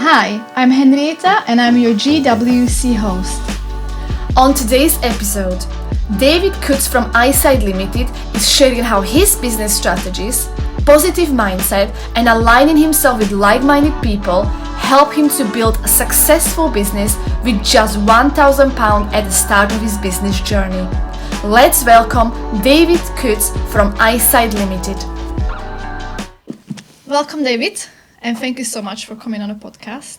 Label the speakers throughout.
Speaker 1: Hi, I'm Henrietta and I'm your GWC host.
Speaker 2: On today's episode, David Coutts from ISight Ltd is sharing how his business strategies, positive mindset, and aligning himself with like-minded people help him to build a successful business with just £1,000 at the start of his business journey. Let's welcome David Coutts from ISight Ltd.
Speaker 1: Welcome, David, and thank you so much for coming on a podcast.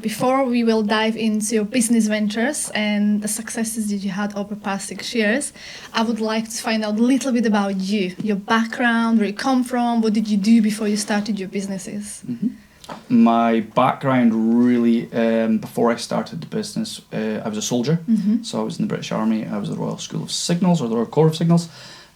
Speaker 1: Before we will dive into your business ventures and the successes that you had over the past 6 years, I would like to find out a little bit about you, your background, where you come from, what did you do before you started your businesses?
Speaker 3: Mm-hmm. My background really, before I started the business, I was a soldier. Mm-hmm. So I was in the British Army. I was at the Royal School of Signals, or the Royal Corps of Signals,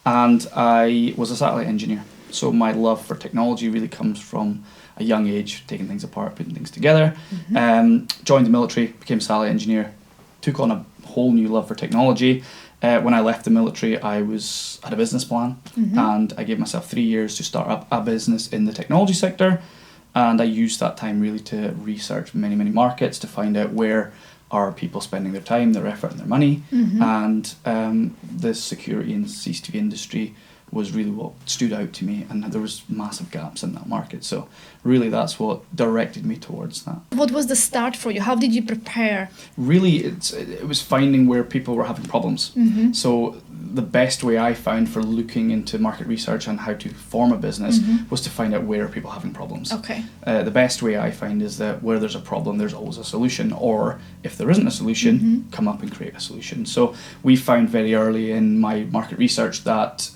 Speaker 3: and I was a satellite engineer. So my love for technology really comes from a young age, taking things apart, putting things together. Mm-hmm. Joined the military, became a satellite engineer, took on a whole new love for technology. When I left the military, I had a business plan, mm-hmm. and I gave myself 3 years to start up a business in the technology sector. And I used that time really to research many, many markets to find out where are people spending their time, their effort and their money. Mm-hmm. And the security and CCTV industry was really what stood out to me, and there was massive gaps in that market. So really that's what directed me towards that.
Speaker 1: What was the start for you? How did you prepare?
Speaker 3: Really, it was finding where people were having problems. Mm-hmm. So the best way I found for looking into market research and how to form a business mm-hmm. was to find out where are people having problems.
Speaker 1: Okay.
Speaker 3: The best way I find is that where there's a problem, there's always a solution, or if there isn't a solution, mm-hmm. come up and create a solution. So we found very early in my market research that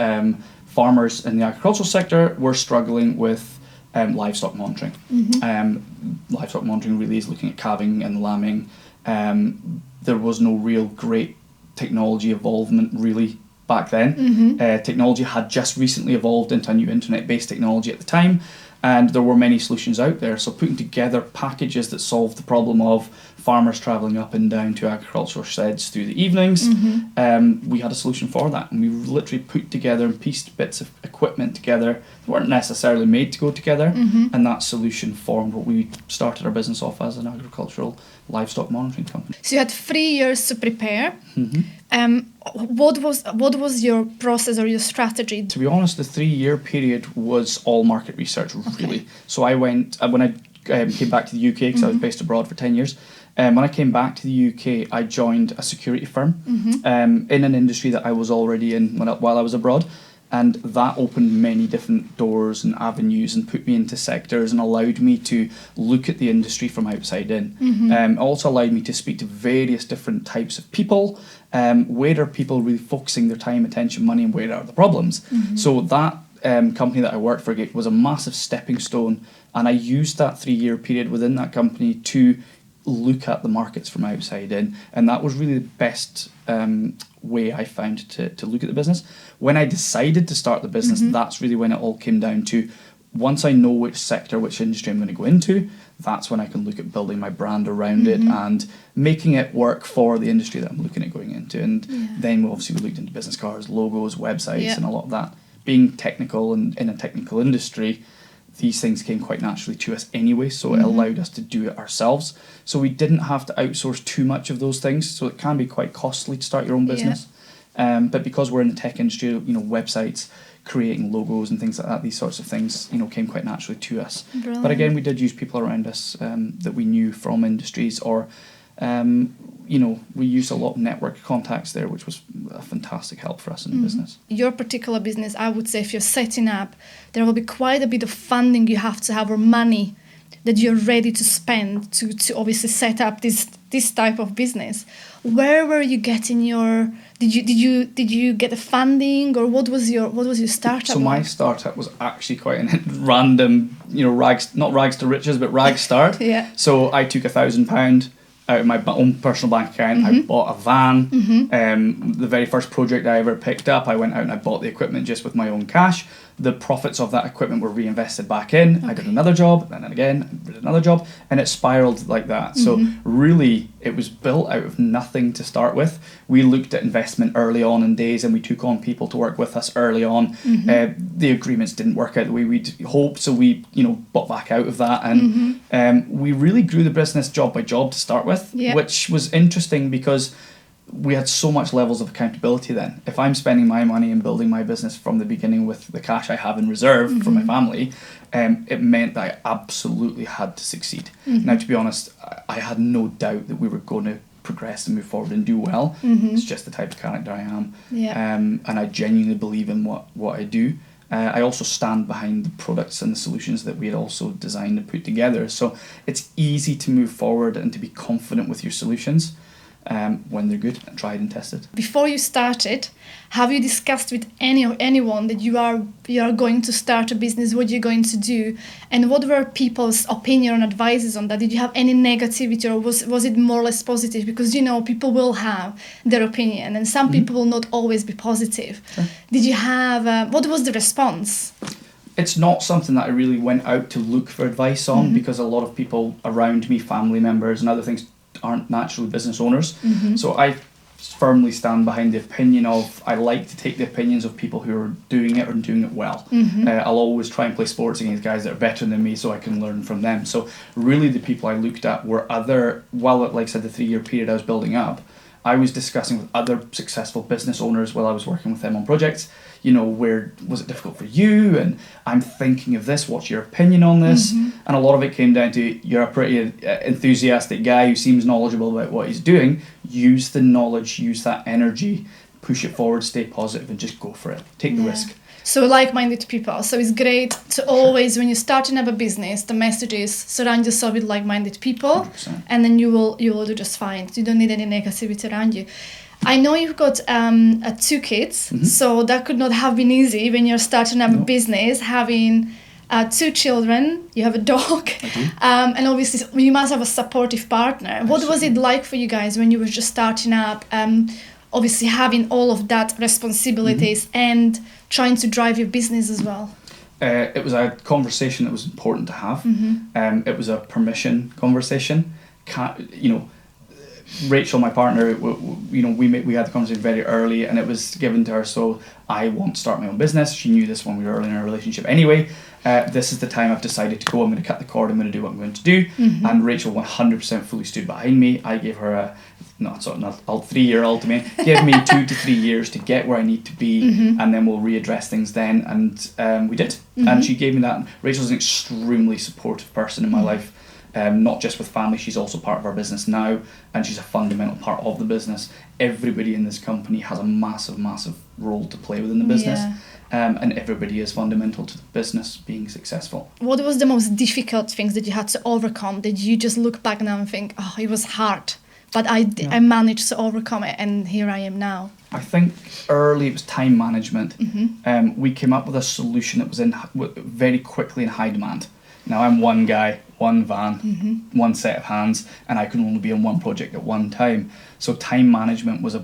Speaker 3: farmers in the agricultural sector were struggling with livestock monitoring. Mm-hmm. Livestock monitoring really is looking at calving and lambing. There was no real great technology involvement really back then. Mm-hmm. Technology had just recently evolved into a new internet-based technology at the time, and there were many solutions out there. So putting together packages that solved the problem of farmers travelling up and down to agricultural sheds through the evenings, mm-hmm. We had a solution for that. And we literally put together and pieced bits of equipment together that weren't necessarily made to go together, mm-hmm. and that solution formed what we started our business off as, an agricultural livestock monitoring company.
Speaker 1: So you had 3 years to prepare.
Speaker 3: Mm-hmm.
Speaker 1: What was your process or your strategy?
Speaker 3: To be honest, the 3-year period was all market research, really. Okay. So I went, when I came back to the UK, because mm-hmm. I was based abroad for 10 years, when I came back to the UK, I joined a security firm mm-hmm. In an industry that I was already in while I was abroad. And that opened many different doors and avenues and put me into sectors and allowed me to look at the industry from outside in. Mm-hmm. Also allowed me to speak to various different types of people. Where are people really focusing their time, attention, money, and where are the problems? Mm-hmm. So that company that I worked for was a massive stepping stone, and I used that 3-year period within that company to look at the markets from outside in, and that was really the best way I found to look at the business. When I decided to start the business, mm-hmm. that's really when it all came down to, once I know which sector, which industry I'm going to go into, that's when I can look at building my brand around mm-hmm. it and making it work for the industry that I'm looking at going into. And then we looked into business cards, logos, websites, and a lot of that. Being technical and in a technical industry, these things came quite naturally to us anyway, so it allowed us to do it ourselves. So we didn't have to outsource too much of those things, so it can be quite costly to start your own business. But because we're in the tech industry, websites, creating logos and things like that, these sorts of things, came quite naturally to us. Brilliant. But again, we did use people around us that we knew from industries, or we used a lot of network contacts there, which was a fantastic help for us in the business.
Speaker 1: Your particular business, I would say, if you're setting up, there will be quite a bit of funding you have to have, or money that you're ready to spend to obviously set up this type of business. Where were you getting your? Did you get the funding, or what was your startup?
Speaker 3: So my startup was actually quite a random, not rags to riches, but rags start.
Speaker 1: Yeah.
Speaker 3: So I took £1,000 out of my own personal bank account. Mm-hmm. I bought a van. Mm-hmm. The very first project I ever picked up, I went out and I bought the equipment just with my own cash. the profits of that equipment were reinvested back in. I did another job, and then again, did another job, and it spiraled like that. So really, it was built out of nothing to start with. We looked at investment early on in days, and we took on people to work with us early on. The agreements didn't work out the way we'd hoped, so we, bought back out of that, and we really grew the business job by job to start with, which was interesting because we had so much levels of accountability then. If I'm spending my money and building my business from the beginning with the cash I have in reserve for my family, it meant that I absolutely had to succeed. Now, to be honest, I had no doubt that we were going to progress and move forward and do well. It's just the type of character I am. And I genuinely believe in what I do. I also stand behind the products and the solutions that we had also designed and put together. So it's easy to move forward and to be confident with your solutions. When they're good and tried and tested.
Speaker 1: Before you started, have you discussed with anyone that you are going to start a business, what you're going to do, and what were people's opinion and advices on that? Did you have any negativity, or was it more or less positive? Because people will have their opinion, and some people will not always be positive.
Speaker 3: Sure.
Speaker 1: Did you have what was the response?
Speaker 3: It's not something that I really went out to look for advice on, because a lot of people around me, family members and other things, aren't naturally business owners. So I firmly stand behind the opinion of, I like to take the opinions of people who are doing it and doing it well. I'll always try and play sports against guys that are better than me so I can learn from them. So really the people I looked at were while like I said, the 3-year period I was building up, I was discussing with other successful business owners while I was working with them on projects, where was it difficult for you? And I'm thinking of this, what's your opinion on this? And a lot of it came down to, you're a pretty enthusiastic guy who seems knowledgeable about what he's doing. Use the knowledge, use that energy, push it forward, stay positive, and just go for it. Take the risk.
Speaker 1: So like-minded people. So it's great to always, when you're starting up a business, the message is surround yourself with like-minded people,
Speaker 3: 100%.
Speaker 1: And then you will do just fine. You don't need any negativity around you. I know you've got 2 kids, so that could not have been easy when you're starting up a business, having 2 children, you have a dog, and obviously you must have a supportive partner. Absolutely. What was it like for you guys when you were just starting up, obviously having all of that responsibilities and trying to drive your business as well?
Speaker 3: It was a conversation that was important to have. It was a permission conversation. Rachel, my partner, we had the conversation very early, and it was given to her. So I want to start my own business. She knew this when we were early in our relationship. Anyway, this is the time I've decided to go. I'm going to cut the cord. I'm going to do what I'm going to do. And Rachel 100% fully stood behind me. I gave her a 3-year ultimatum. Give me 2 to 3 years to get where I need to be, and then we'll readdress things then. And we did. And she gave me that. Rachel's an extremely supportive person in my life. Not just with family, she's also part of our business now, and she's a fundamental part of the business. Everybody in this company has a massive, massive role to play within the business, and everybody is fundamental to the business being successful.
Speaker 1: What was the most difficult things that you had to overcome? Did you just look back now and think, oh, it was hard, but I managed to overcome it, and here I am now?
Speaker 3: I think early it was time management. We came up with a solution that was very quickly in high demand. Now I'm one guy, one van, one set of hands, and I can only be on one project at one time. So time management was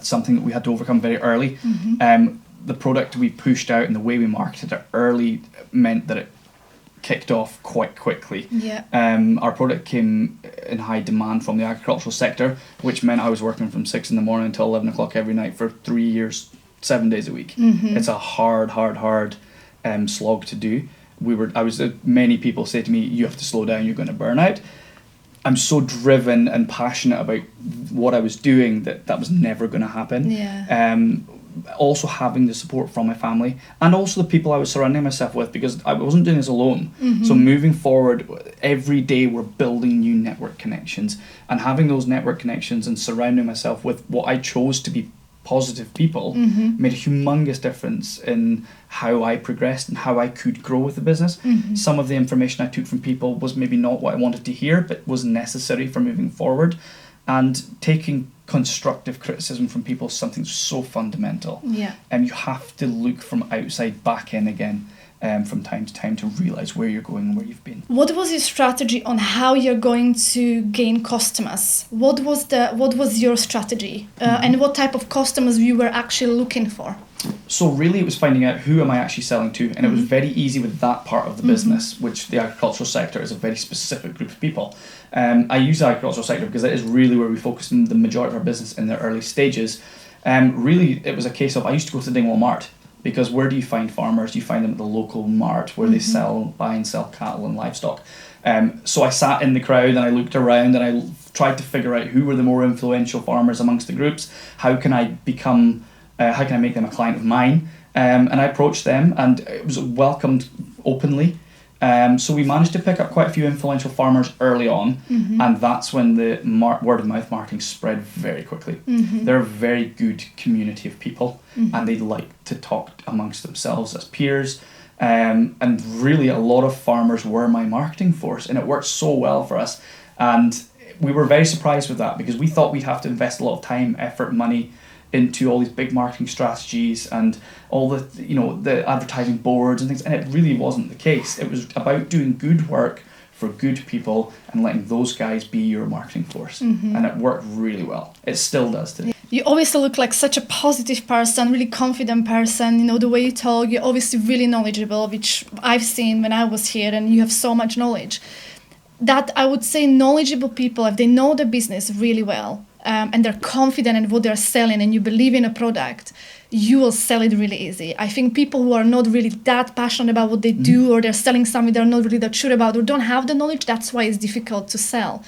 Speaker 3: something that we had to overcome very early. The product we pushed out and the way we marketed it early meant that it kicked off quite quickly. Our product came in high demand from the agricultural sector, which meant I was working from 6 a.m. until 11 o'clock every night for 3 years, 7 days a week. It's a hard slog to do. Many people say to me, you have to slow down, you're going to burn out. I'm so driven and passionate about what I was doing that was never going to happen. Also having the support from my family, and also the people I was surrounding myself with, because I wasn't doing this alone. So moving forward, every day we're building new network connections, and having those network connections and surrounding myself with what I chose to be positive people made a humongous difference in how I progressed and how I could grow with the business. Some of the information I took from people was maybe not what I wanted to hear, but was necessary for moving forward. And taking constructive criticism from people is something so fundamental. And you have to look from outside back in again. From time to time to realise where you're going and where you've been.
Speaker 1: What was your strategy on how you're going to gain customers? What was your strategy, and what type of customers you were actually looking for?
Speaker 3: So really it was finding out who am I actually selling to, and it was very easy with that part of the business, which the agricultural sector is a very specific group of people. I use the agricultural sector because it is really where we focus on the majority of our business in the early stages. Really it was a case of, I used to go to Dingwall Mart, because where do you find farmers? You find them at the local mart where they buy and sell cattle and livestock. So I sat in the crowd and I looked around and I tried to figure out who were the more influential farmers amongst the groups. How can I make them a client of mine? And I approached them, and it was welcomed openly. So we managed to pick up quite a few influential farmers early on, and that's when the word of mouth marketing spread very quickly. They're a very good community of people, and they like to talk amongst themselves as peers. And really a lot of farmers were my marketing force, and it worked so well for us. And we were very surprised with that, because we thought we'd have to invest a lot of time, effort, money into all these big marketing strategies and all the advertising boards and things, and it really wasn't the case. It was about doing good work for good people and letting those guys be your marketing force, and it worked really well. It still does today.
Speaker 1: You obviously look like such a positive person, really confident person. The way you talk, you're obviously really knowledgeable, which I've seen when I was here, and you have so much knowledge. That I would say knowledgeable people, if they know the business really well, and they're confident in what they're selling, and you believe in a product, you will sell it really easy. I think people who are not really that passionate about what they do, or they're selling something they're not really that sure about, or don't have the knowledge, that's why it's difficult to sell.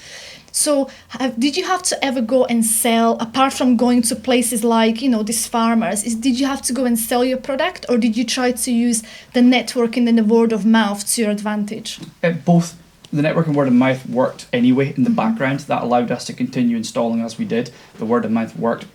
Speaker 1: So did you have to ever go and sell, apart from going to places like, these farmers, did you have to go and sell your product, or did you try to use the networking and the word of mouth to your advantage?
Speaker 3: Both. The network and word of mouth worked anyway in the background. That allowed us to continue installing as we did. The word of mouth worked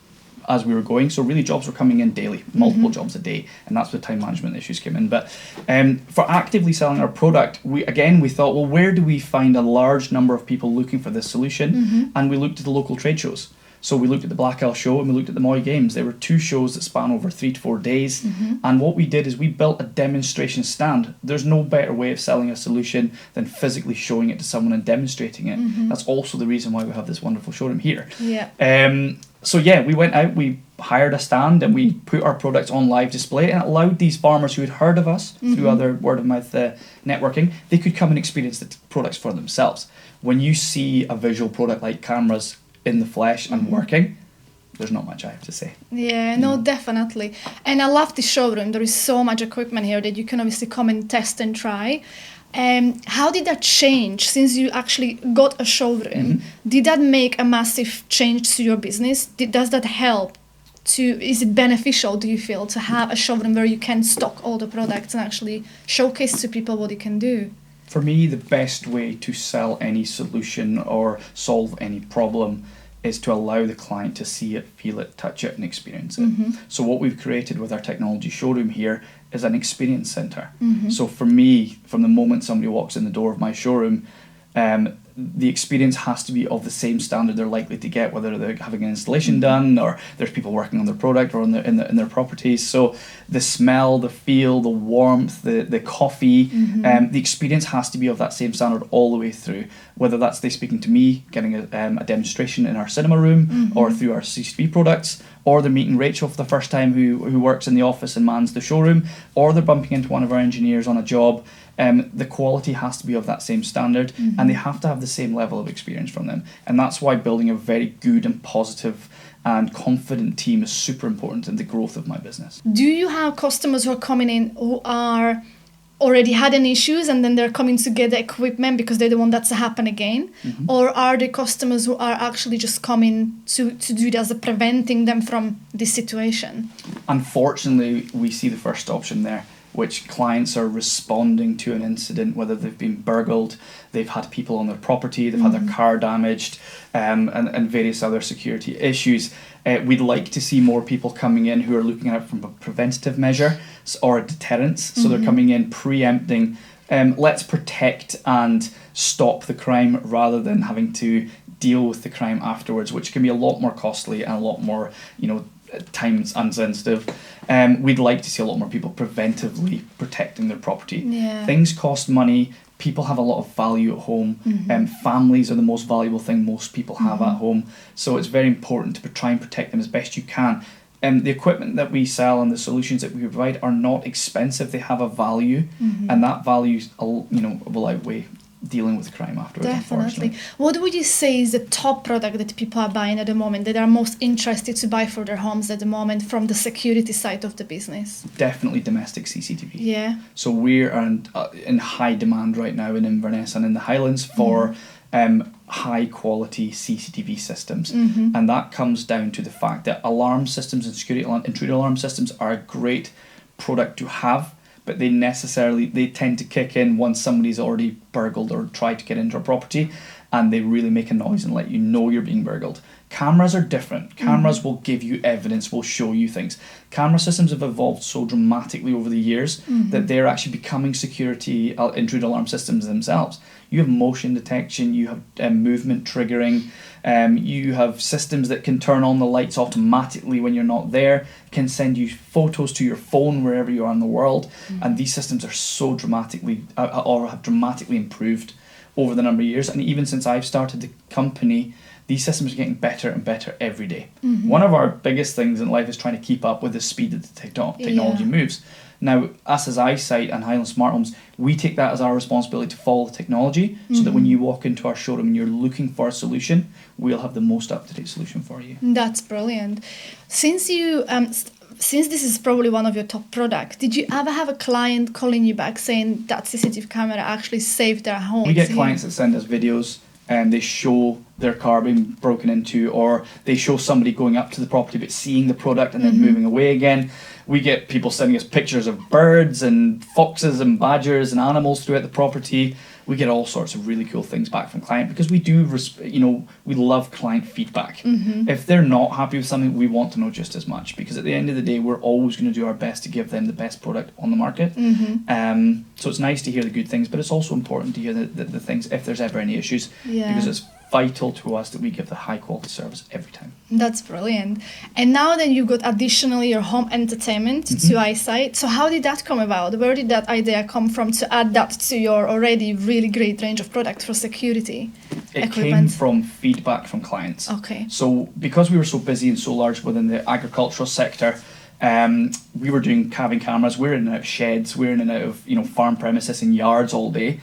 Speaker 3: as we were going. So really jobs were coming in daily, multiple jobs a day. And that's where time management issues came in. But for actively selling our product, we thought, well, where do we find a large number of people looking for this solution? And we looked at the local trade shows. So we looked at the Black Isle show and we looked at the Moy Games. There were 2 shows that span over 3 to 4 days. And what we did is we built a demonstration stand. There's no better way of selling a solution than physically showing it to someone and demonstrating it. That's also the reason why we have this wonderful showroom here. We went out, we hired a stand, and we put our products on live display, and it allowed these farmers who had heard of us through other word of mouth networking, they could come and experience the products for themselves. When you see a visual product like cameras in the flesh and working, there's not much I have to say.
Speaker 1: Yeah, no, definitely. And I love the showroom. There is so much equipment here that you can obviously come and test and try. How did that change since you actually got a showroom? Did that make a massive change to your business? Does that help? Is it beneficial, do you feel, to have a showroom where you can stock all the products and actually showcase to people what you can do?
Speaker 3: For me, the best way to sell any solution or solve any problem is to allow the client to see it, feel it, touch it, and experience it. So what we've created with our technology showroom here is an experience centre. So for me, from the moment somebody walks in the door of my showroom, the experience has to be of the same standard they're likely to get, whether they're having an installation done or there's people working on their product or in their properties. So the smell, the feel, the warmth, the coffee, the experience has to be of that same standard all the way through, whether that's they speaking to me, getting a demonstration in our cinema room or through our CCTV products, or they're meeting Rachel for the first time who works in the office and mans the showroom, or they're bumping into one of our engineers on a job. The quality has to be of that same standard, and they have to have the same level of experience from them. And that's why building a very good and positive and confident team is super important in the growth of my business.
Speaker 1: Do you have customers who are coming in who are already had any issues and then they're coming to get the equipment because they don't want that to happen again? Or are the customers who are actually just coming to do it as a preventing them from this situation?
Speaker 3: Unfortunately, we see the first option there, which clients are responding to an incident, whether they've been burgled, they've had people on their property, they've had their car damaged, and various other security issues. We'd like to see more people coming in who are looking at it from a preventative measure or a deterrence. So they're coming in preempting, let's protect and stop the crime rather than having to deal with the crime afterwards, which can be a lot more costly and a lot more, time insensitive. We'd like to see a lot more people preventively protecting their property. Things cost money. People have a lot of value at home. Families are the most valuable thing most people have at home. So it's very important to try and protect them as best you can. the equipment that we sell and the solutions that we provide are not expensive. They have a value, and that value, will outweigh dealing with crime afterwards.
Speaker 1: Definitely. What would you say is the top product that people are buying at the moment, that are most interested to buy for their homes at the moment from the security side of the business?
Speaker 3: Definitely domestic CCTV.
Speaker 1: Yeah.
Speaker 3: So we're in high demand right now in Inverness and in the Highlands for high quality CCTV systems, and that comes down to the fact that alarm systems and intruder alarm systems are a great product to have, but they tend to kick in once somebody's already burgled or tried to get into a property, and they really make a noise and let you know you're being burgled. Cameras are different. Cameras will give you evidence, will show you things. Camera systems have evolved so dramatically over the years that they're actually becoming security intruder alarm systems themselves. You have motion detection, you have movement triggering, you have systems that can turn on the lights automatically when you're not there, can send you photos to your phone wherever you are in the world, and these systems are so dramatically, or have dramatically improved over the number of years. And even since I've started the company, these systems are getting better and better every day. One of our biggest things in life is trying to keep up with the speed that the technology moves. Now, us as ISight and Highland Smart Homes, we take that as our responsibility to follow the technology, so that when you walk into our showroom and you're looking for a solution, we'll have the most up-to-date solution for you.
Speaker 1: That's brilliant. Since you since this is probably one of your top products, did you ever have a client calling you back saying that CCTV camera actually saved their home?
Speaker 3: We get clients that send us videos and they show their car being broken into, or they show somebody going up to the property but seeing the product and then moving away again. We get people sending us pictures of birds and foxes and badgers and animals throughout the property. We get all sorts of really cool things back from client, because we do, we love client feedback. If they're not happy with something, we want to know just as much, because at the end of the day, we're always going to do our best to give them the best product on the market. So it's nice to hear the good things, but it's also important to hear the things if there's ever any issues, because it's vital to us that we give the high quality service every time.
Speaker 1: That's brilliant. And now then you got additionally your home entertainment to ISight. So how did that come about? Where did that idea come from to add that to your already really great range of products for security
Speaker 3: It
Speaker 1: equipment?
Speaker 3: came from feedback from clients.
Speaker 1: Okay.
Speaker 3: So because we were so busy and so large within the agricultural sector, we were doing calving cameras. We're in and out of sheds. We're in and out of farm premises and yards all day.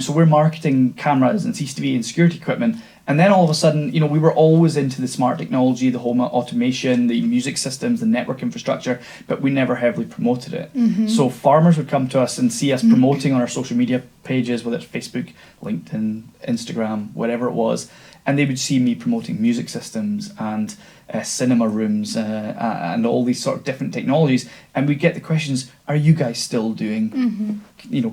Speaker 3: So we're marketing cameras and CCTV and security equipment. And then all of a sudden, we were always into the smart technology, the home automation, the music systems, the network infrastructure, but we never heavily promoted it. So farmers would come to us and see us promoting on our social media pages, whether it's Facebook, LinkedIn, Instagram, whatever it was, and they would see me promoting music systems and cinema rooms and all these sort of different technologies, and we'd get the questions, are you guys still doing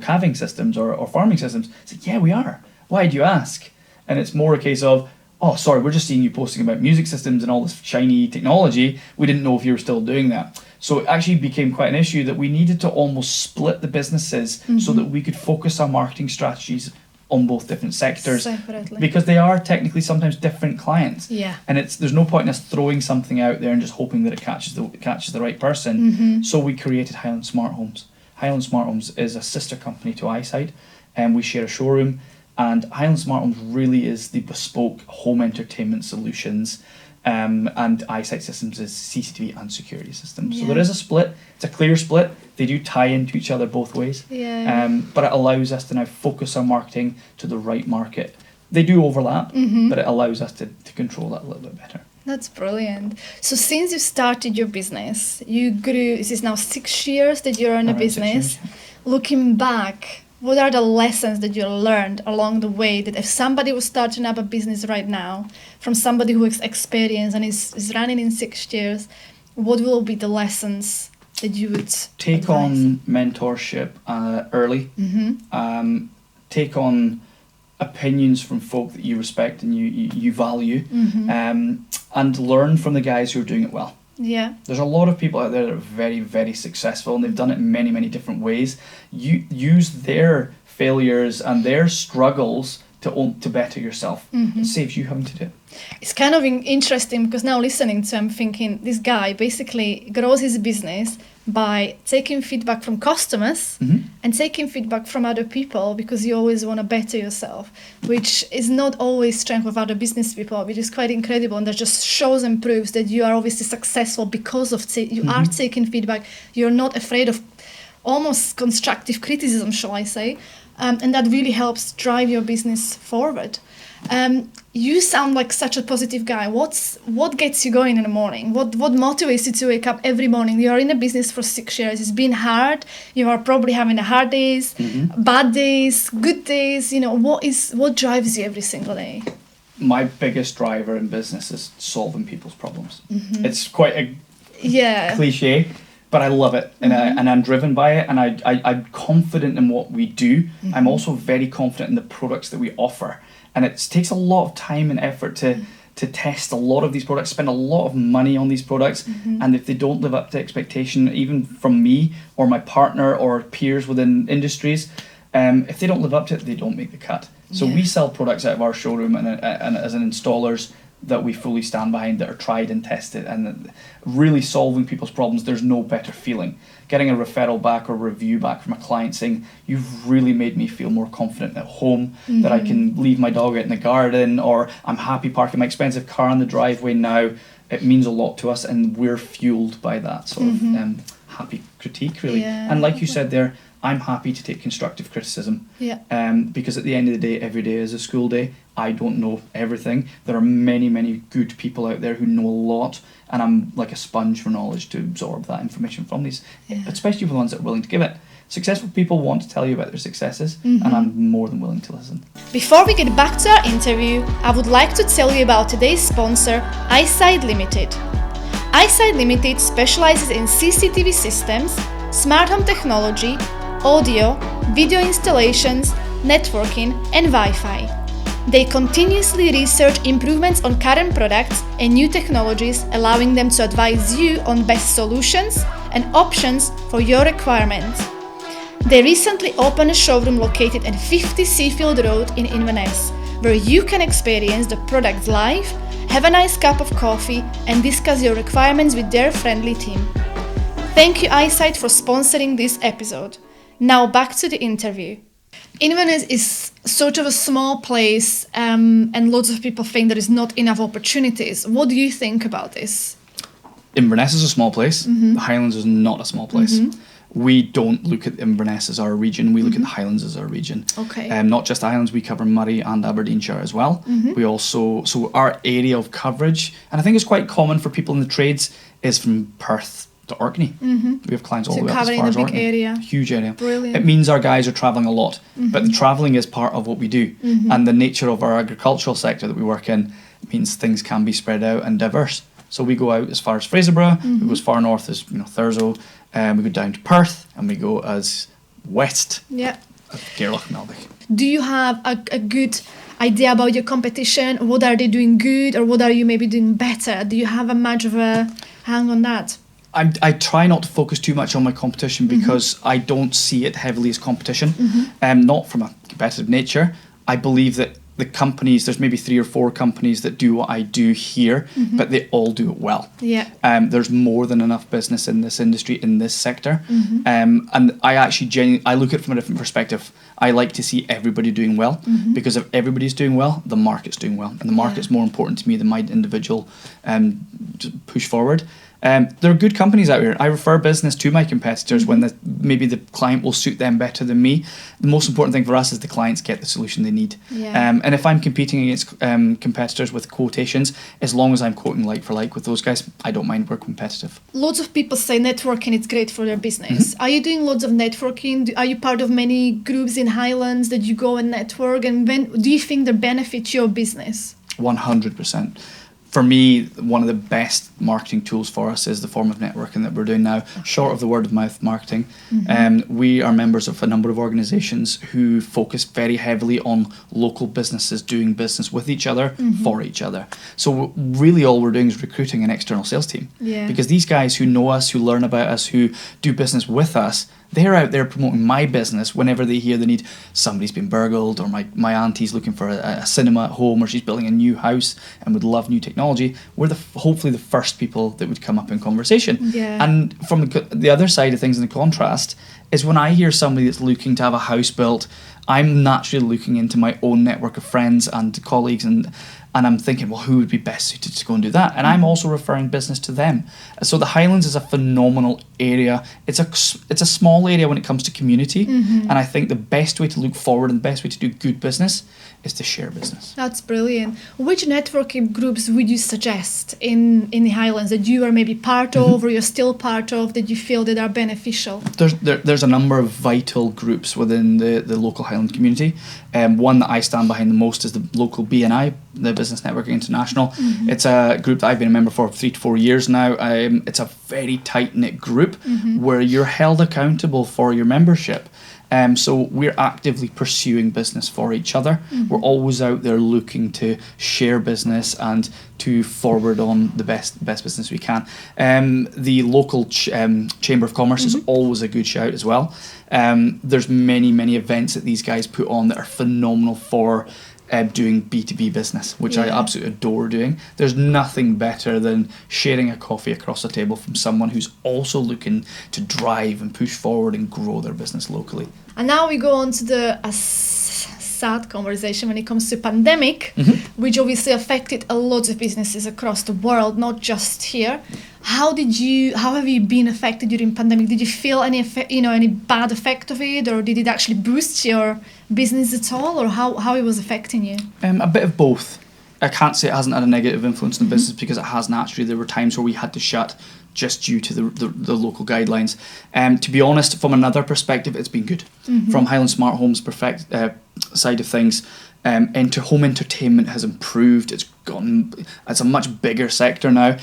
Speaker 3: calving systems or farming systems? I said, yeah, we are. Why do you ask? And it's more a case of, oh, sorry, we're just seeing you posting about music systems and all this shiny technology. We didn't know if you were still doing that. So it actually became quite an issue that we needed to almost split the businesses so that we could focus our marketing strategies on both different sectors,
Speaker 1: separately,
Speaker 3: because they are technically sometimes different clients. And there's no point in us throwing something out there and just hoping that it catches the right person. So we created Highland Smart Homes. Highland Smart Homes is a sister company to ISight, and we share a showroom. And Highland Smart Homes really is the bespoke home entertainment solutions, and ISight Systems is CCTV and security systems. So there is a split. It's a clear split. They do tie into each other both ways. But it allows us to now focus our marketing to the right market. They do overlap, but it allows us to control that a little bit better.
Speaker 1: That's brilliant. So since you started your business, you grew, this is now 6 years that you're in a business.
Speaker 3: 6 years,
Speaker 1: Looking back, what are the lessons that you learned along the way, that if somebody was starting up a business right now, from somebody who has experience and is running in 6 years, what will be the lessons that you would
Speaker 3: take
Speaker 1: advise?
Speaker 3: on mentorship early? Take on opinions from folk that you respect and you value, and learn from the guys who are doing it well. There's a lot of people out there that are very, very successful, and they've done it in many, many different ways. You use their failures and their struggles to to better yourself. It saves you having to do it.
Speaker 1: It's kind of interesting because now listening to I'm thinking this guy basically grows his business by taking feedback from customers and taking feedback from other people, because you always want to better yourself, which is not always strength of other business people, which is quite incredible, and that just shows and proves that you are obviously successful because of you are taking feedback. You're not afraid of almost constructive criticism, shall I say, and that really helps drive your business forward. You sound like such a positive guy. What gets you going in the morning? What motivates you to wake up every morning? You are in a business for 6 years. It's been hard. You are probably having the hard days, bad days, good days. What drives you every single day?
Speaker 3: My biggest driver in business is solving people's problems. It's quite a cliche, but I love it, and I'm driven by it, and I'm confident in what we do. I'm also very confident in the products that we offer. And it takes a lot of time and effort to test a lot of these products, spend a lot of money on these products. And if they don't live up to expectation, even from me or my partner or peers within industries, if they don't live up to it, they don't make the cut. So we sell products out of our showroom and as an installers that we fully stand behind, that are tried and tested, and really solving people's problems. There's no better feeling. Getting a referral back or review back from a client saying, you've really made me feel more confident at home, that I can leave my dog out in the garden, or I'm happy parking my expensive car in the driveway now. It means a lot to us, and we're fueled by that sort of happy critique, really. And like you said there, I'm happy to take constructive criticism. Because at the end of the day, every day is a school day. I don't know everything. There are many, many good people out there who know a lot, and I'm like a sponge for knowledge to absorb that information from these, especially the ones that are willing to give it. Successful people want to tell you about their successes, and I'm more than willing to listen.
Speaker 1: Before we get back to our interview, I would like to tell you about today's sponsor, ISight Ltd. ISight Ltd specializes in CCTV systems, smart home technology, audio, video installations, networking, and Wi-Fi. They continuously research improvements on current products and new technologies, allowing them to advise you on best solutions and options for your requirements. They recently opened a showroom located at 50 Seafield Road in Inverness, where you can experience the products live, have a nice cup of coffee, and discuss your requirements with their friendly team. Thank you, ISight, for sponsoring this episode. Now back to the interview. Inverness is sort of a small place, and lots of people think there is not enough opportunities. What do you think about this?
Speaker 3: Inverness is a small place. The Highlands is not a small place. We don't look at Inverness as our region. We look at the Highlands as our region. Not just the Highlands, we cover Moray and Aberdeenshire as well. We also, so our area of coverage, and I think it's quite common for people in the trades, is from Perth to Orkney. We have clients all the way up as far as Orkney.
Speaker 1: Area.
Speaker 3: Huge area.
Speaker 1: Brilliant.
Speaker 3: It means our guys are travelling a lot, but the travelling is part of what we do. And the nature of our agricultural sector that we work in means things can be spread out and diverse. So we go out as far as Fraserburgh, we go as far north as Thurso, we go down to Perth, and we go as west as Gairloch and Albic.
Speaker 1: Do you have a good idea about your competition? What are they doing good, or what are you maybe doing better? Do you have a much of a hang on that?
Speaker 3: I try not to focus too much on my competition because I don't see it heavily as competition, not from a competitive nature. I believe that the companies, there's maybe 3 or 4 companies that do what I do here, but they all do it well. There's more than enough business in this industry, in this sector. And I actually I look at it from a different perspective. I like to see everybody doing well, because if everybody's doing well, the market's doing well. And the market's more important to me than my individual push forward. There are good companies out here. I refer business to my competitors when maybe the client will suit them better than me. The most important thing for us is the clients get the solution they need. And if I'm competing against competitors with quotations, as long as I'm quoting like for like with those guys, I don't mind. We're competitive.
Speaker 1: Lots of people say networking is great for their business. Are you doing lots of networking? Are you part of many groups in Highlands that you go and network? And when do you think they benefit your business?
Speaker 3: 100%. For me, one of the best marketing tools for us is the form of networking that we're doing now, short of the word of mouth marketing. We are members of a number of organisations who focus very heavily on local businesses doing business with each other, for each other. So really all we're doing is recruiting an external sales team. Because these guys who know us, who learn about us, who do business with us, They're out there promoting my business whenever they hear they need somebody's been burgled, or my auntie's looking for a cinema at home, or she's building a new house and would love new technology. We're hopefully the first people that would come up in conversation.
Speaker 1: Yeah.
Speaker 3: And from the other side of things, in the contrast, is when I hear somebody that's looking to have a house built, I'm naturally looking into my own network of friends and colleagues, and I'm thinking, well, who would be best suited to go and do that? And I'm also referring business to them. So the Highlands is a phenomenal area. It's a small area when it comes to community, and I think the best way to look forward and the best way to do good business is to share business.
Speaker 1: That's brilliant. Which networking groups would you suggest in the Highlands that you are maybe part of, or you're still part of, that you feel that are beneficial?
Speaker 3: There's a number of vital groups within the local Highland community. One that I stand behind the most is the local BNI, the Business Networking International. It's a group that I've been a member for 3 to 4 years now. It's a very tight-knit group where you're held accountable for your membership. So we're actively pursuing business for each other. We're always out there looking to share business and to forward on the best business we can. The local Chamber of Commerce is always a good shout as well. There's many events that these guys put on that are phenomenal for doing B2B business, which I absolutely adore doing. There's nothing better than sharing a coffee across the table from someone who's also looking to drive and push forward and grow their business locally.
Speaker 1: And now we go on to the sad conversation when it comes to pandemic, which obviously affected a lot of businesses across the world, not just here. How have you been affected during pandemic? Did you feel any bad effect of it, or did it actually boost your business at all, or how it was affecting you?
Speaker 3: A bit of both. I can't say it hasn't had a negative influence on the business, because it has naturally. There were times where we had to shut just due to the local guidelines. To be honest, from another perspective, it's been good. From Highland Smart Homes' side of things, home entertainment has improved. It's a much bigger sector now.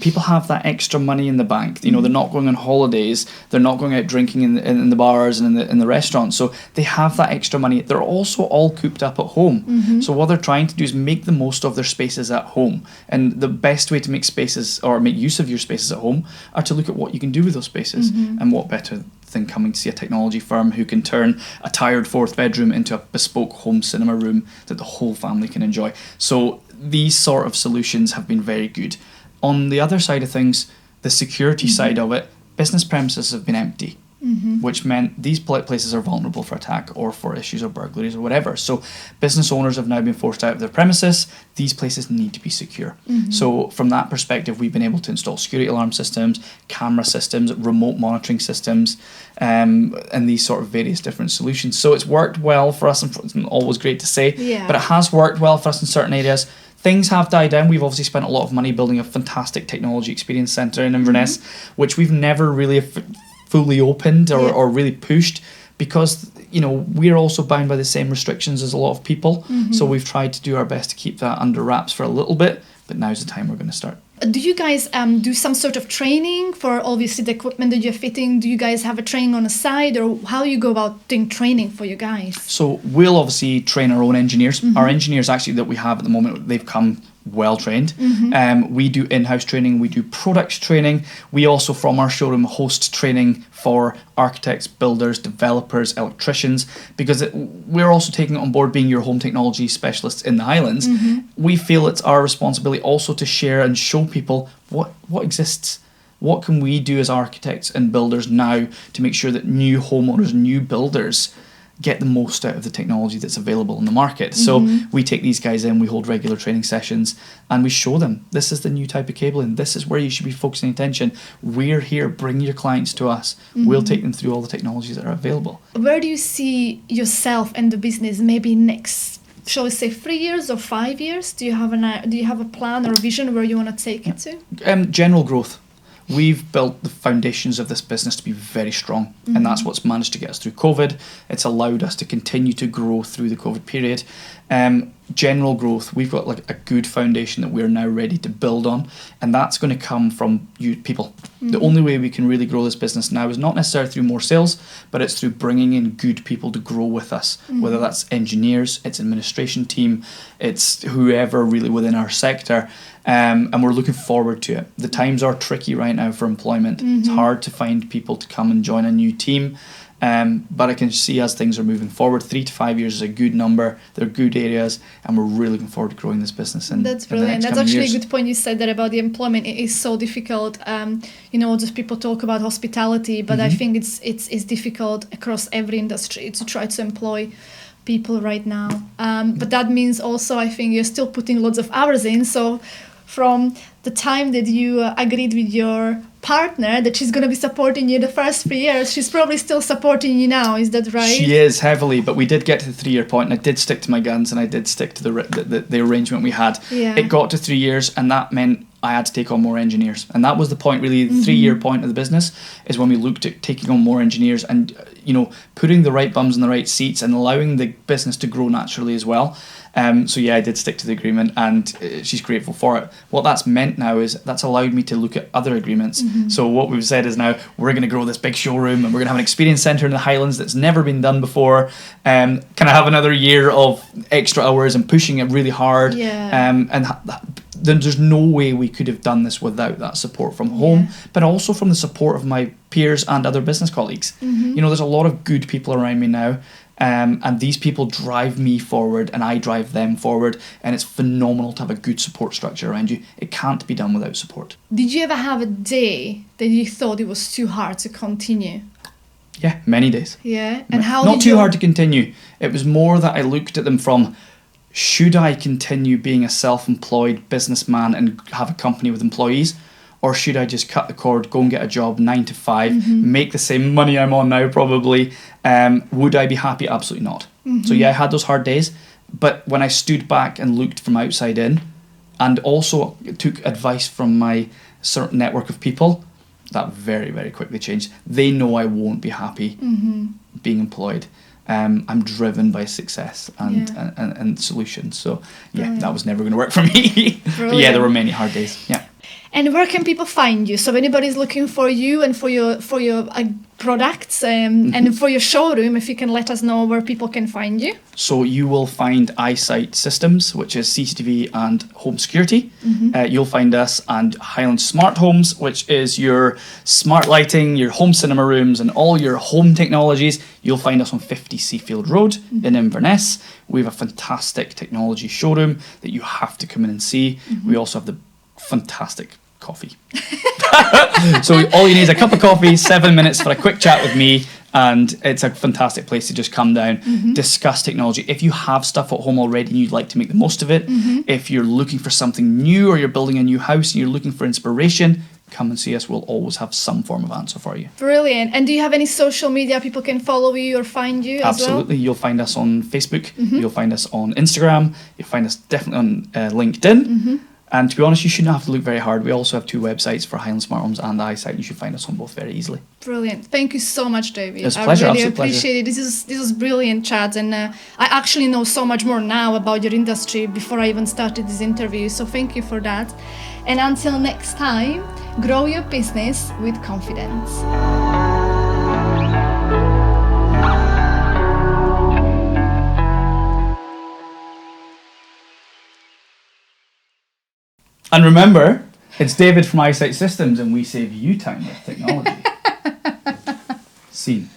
Speaker 3: People have that extra money in the bank. They're not going on holidays. They're not going out drinking in the bars and in the restaurants. So they have that extra money. They're also all cooped up at home. So what they're trying to do is make the most of their spaces at home. And the best way to make spaces or make use of your spaces at home are to look at what you can do with those spaces. And what better than coming to see a technology firm who can turn a tired 4th bedroom into a bespoke home cinema room that the whole family can enjoy. So these sort of solutions have been very good. On the other side of things, the security side of it, business premises have been empty, which meant these places are vulnerable for attack or for issues of burglaries or whatever. So business owners have now been forced out of their premises. These places need to be secure. So from that perspective, we've been able to install security alarm systems, camera systems, remote monitoring systems, and these sort of various different solutions. So it's worked well for us, and it's always great to say, but it has worked well for us in certain areas. Things have died down. We've obviously spent a lot of money building a fantastic technology experience centre in Inverness, which we've never really fully opened or really pushed, because we're also bound by the same restrictions as a lot of people. So we've tried to do our best to keep that under wraps for a little bit, but now's the time we're going to start.
Speaker 1: Do you guys do some sort of training for obviously the equipment that you're fitting? Do you guys have a training on the side, or how you go about doing training for you guys? So
Speaker 3: we'll obviously train our own engineers. Our engineers actually that we have at the moment, they've come well trained. We do in-house training, we do product training. We also from our showroom host training for architects, builders, developers, electricians, because we're also taking it on board being your home technology specialists in the Highlands. We feel it's our responsibility also to share and show people what exists. What can we do as architects and builders now to make sure that new homeowners, new builders get the most out of the technology that's available in the market. So we take these guys in, we hold regular training sessions, and we show them this is the new type of cabling, this is where you should be focusing attention. We're here, bring your clients to us. We'll take them through all the technologies that are available.
Speaker 1: Where do you see yourself and the business maybe next, shall we say 3 years or 5 years? Do you have a plan or a vision where you want to take it to?
Speaker 3: General growth. We've built the foundations of this business to be very strong, and that's what's managed to get us through COVID. It's allowed us to continue to grow through the COVID period. general growth, we've got like a good foundation that we're now ready to build on, and that's going to come from you people. The only way we can really grow this business now is not necessarily through more sales, but it's through bringing in good people to grow with us, whether that's engineers, it's administration team, it's whoever really within our sector, and we're looking forward to it. The times are tricky right now for employment. It's hard to find people to come and join a new team. But I can see as things are moving forward, 3 to 5 years is a good number. They're good areas, and we're really looking forward to growing this business.
Speaker 1: That's brilliant. That's actually a good point you said that about the employment. It is so difficult. Just people talk about hospitality, but I think it's difficult across every industry to try to employ people right now. But that means also I think you're still putting lots of hours in. So from the time that you agreed with your partner that she's going to be supporting you the first 3 years, she's probably still supporting you now. Is that right?
Speaker 3: She is heavily, but we did get to the 3 year point, and I did stick to my guns, and I did stick to the arrangement we had.
Speaker 1: Yeah.
Speaker 3: It got to 3 years, and that meant I had to take on more engineers, and that was the point. Really, the 3 year point of the business is when we looked at taking on more engineers and putting the right bums in the right seats and allowing the business to grow naturally as well. So yeah, I did stick to the agreement, and she's grateful for it. What that's meant now is that's allowed me to look at other agreements. So what we've said is now we're going to grow this big showroom, and we're going to have an experience centre in the Highlands that's never been done before. Can I have another year of extra hours and pushing it really hard?
Speaker 1: Yeah.
Speaker 3: There's no way we could have done this without that support from home, but also from the support of my peers and other business colleagues. There's a lot of good people around me now. And these people drive me forward, and I drive them forward, and it's phenomenal to have a good support structure around you. It can't be done without support.
Speaker 1: Did you ever have a day that you thought it was too hard to continue?
Speaker 3: Yeah, many days.
Speaker 1: Yeah, and how
Speaker 3: Not too hard to continue. It was more that I looked at them from, should I continue being a self-employed businessman and have a company with employees? Or should I just cut the cord, go and get a job 9 to 5, make the same money I'm on now probably? Would I be happy? Absolutely not. So yeah, I had those hard days. But when I stood back and looked from outside in, and also took advice from my certain network of people, that very, very quickly changed. They know I won't be happy being employed. I'm driven by success and solutions. So yeah, that was never going to work for me. But yeah, there were many hard days. Yeah.
Speaker 1: And where can people find you? So if anybody's looking for you and for your products and for your showroom, if you can let us know where people can find you.
Speaker 3: So you will find ISight Systems, which is CCTV and home security. You'll find us and Highland Smart Homes, which is your smart lighting, your home cinema rooms, and all your home technologies. You'll find us on 50 Seafield Road in Inverness. We have a fantastic technology showroom that you have to come in and see. We also have the fantastic coffee. So all you need is a cup of coffee, 7 minutes for a quick chat with me, and it's a fantastic place to just come down, discuss technology. If you have stuff at home already and you'd like to make the most of it, if you're looking for something new, or you're building a new house and you're looking for inspiration, come and see us. We'll always have some form of answer for you.
Speaker 1: Brilliant. And do you have any social media people can follow you or find you
Speaker 3: Absolutely.
Speaker 1: as well?
Speaker 3: You'll find us on Facebook. You'll find us on Instagram. You'll find us definitely on LinkedIn. And to be honest, you shouldn't have to look very hard. We also have 2 websites for Highland Smart Homes and ISight. You should find us on both very easily.
Speaker 1: Brilliant. Thank you so much, David.
Speaker 3: It's a pleasure.
Speaker 1: I really
Speaker 3: Absolute
Speaker 1: appreciate
Speaker 3: pleasure.
Speaker 1: it. This was brilliant chat, and I actually know so much more now about your industry before I even started this interview. So thank you for that. And until next time, grow your business with confidence.
Speaker 3: And remember, it's David from ISight Systems, and we save you time with technology. Scene.